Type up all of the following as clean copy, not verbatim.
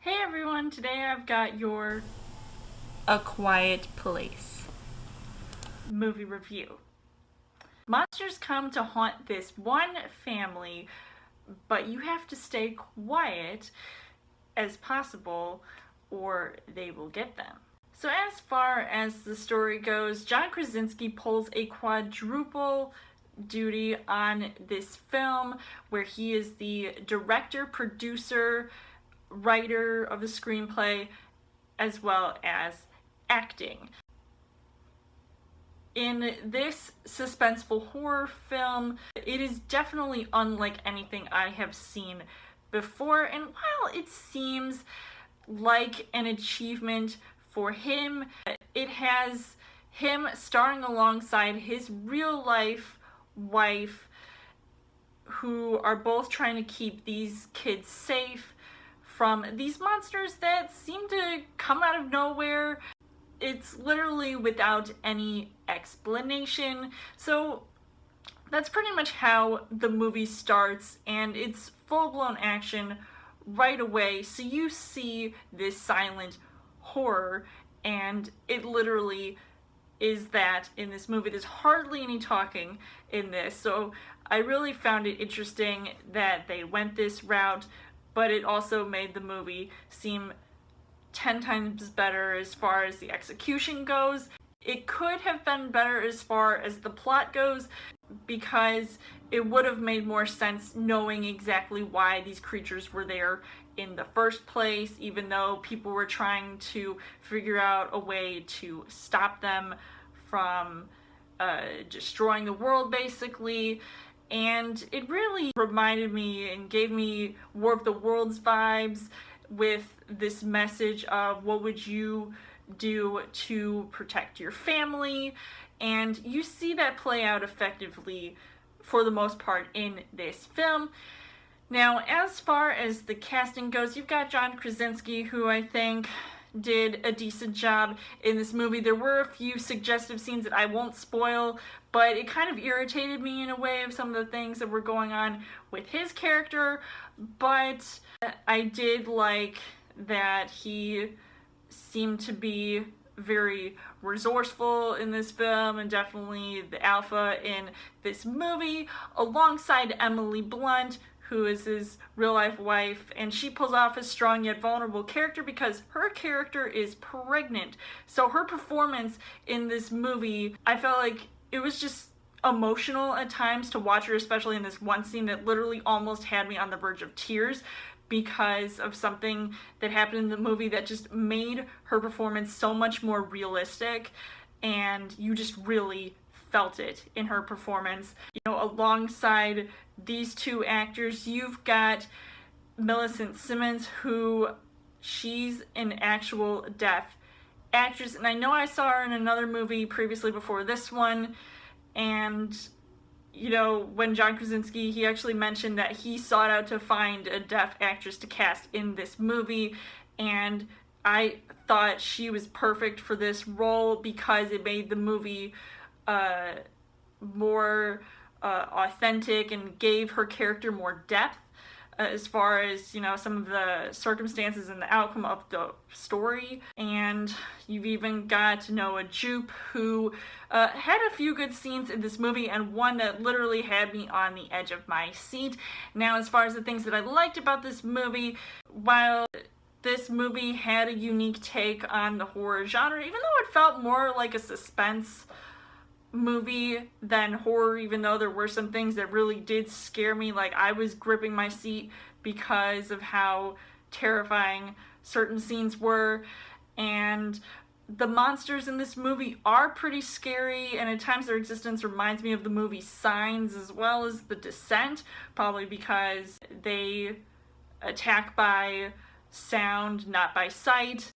Hey everyone, today I've got your A Quiet Place movie review. Monsters come to haunt this one family, but you have to stay quiet as possible or they will get them. So as far as the story goes, John Krasinski pulls a quadruple duty on this film where he is the director, producer, writer of the screenplay, as well as acting. In this suspenseful horror film, it is definitely unlike anything I have seen before, and while it seems like an achievement for him, it has him starring alongside his real life wife, who are both trying to keep these kids safe from these monsters that seem to come out of nowhere. It's literally without any explanation. So that's pretty much how the movie starts, and it's full-blown action right away. So you see this silent horror, and it literally is that in this movie. There's hardly any talking in this, so I really found it interesting that they went this route, but it also made the movie seem 10 times better as far as the execution goes. It could have been better as far as the plot goes, because it would have made more sense knowing exactly why these creatures were there in the first place, even though people were trying to figure out a way to stop them from destroying the world, basically. And it really reminded me and gave me War of the Worlds vibes, with this message of what would you do to protect your family, and you see that play out effectively for the most part in this film. Now, as far as the casting goes, you've got John Krasinski, who I think did a decent job in this movie. There were a few suggestive scenes that I won't spoil, but it kind of irritated me in a way of some of the things that were going on with his character. But I did like that he seemed to be very resourceful in this film, and definitely the alpha in this movie, alongside Emily Blunt, who is his real-life wife, and she pulls off a strong yet vulnerable character because her character is pregnant. So her performance in this movie, I felt like it was just emotional at times to watch her, especially in this one scene that literally almost had me on the verge of tears, because of something that happened in the movie that just made her performance so much more realistic, and you just really felt it in her performance. You know, alongside these two actors, you've got Millicent Simmonds, who she's an actual deaf actress, and I know I saw her in another movie previously before this one, and you know, when John Krasinski, he actually mentioned that he sought out to find a deaf actress to cast in this movie, and I thought she was perfect for this role because it made the movie more authentic and gave her character more depth as far as, you know, some of the circumstances and the outcome of the story. And you've even got Noah Jupe, who had a few good scenes in this movie, and one that literally had me on the edge of my seat. Now, as far as the things that I liked about this movie, while this movie had a unique take on the horror genre, even though it felt more like a suspense movie than horror, even though there were some things that really did scare me, like I was gripping my seat because of how terrifying certain scenes were. And the monsters in this movie are pretty scary, and at times their existence reminds me of the movie Signs as well as The Descent, probably because they attack by sound, not by sight.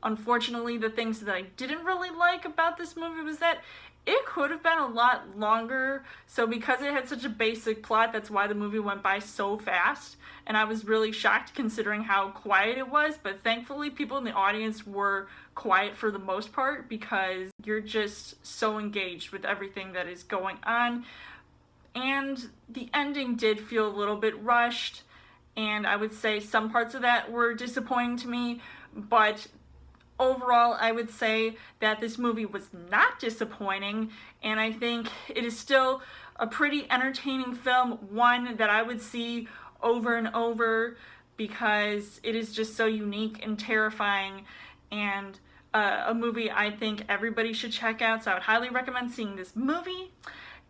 Unfortunately, the things that I didn't really like about this movie was that it could have been a lot longer. So because it had such a basic plot, that's why the movie went by so fast. And I was really shocked considering how quiet it was. But thankfully, people in the audience were quiet for the most part, because you're just so engaged with everything that is going on. And the ending did feel a little bit rushed. and I would say some parts of that were disappointing to me, but overall I would say that this movie was not disappointing, and I think it is still a pretty entertaining film, one that I would see over and over because it is just so unique and terrifying, and a movie I think everybody should check out. So I would highly recommend seeing this movie,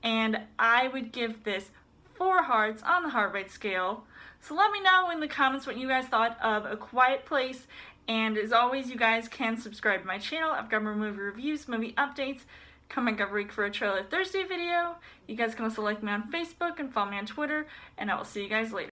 and I would give this 4 hearts on the heart rate scale. So let me know in the comments what you guys thought of A Quiet Place, and as always, you guys can subscribe to my channel. I've got more movie reviews, movie updates coming every week for a Trailer Thursday video. You guys can also like me on Facebook and follow me on Twitter, and I will see you guys later.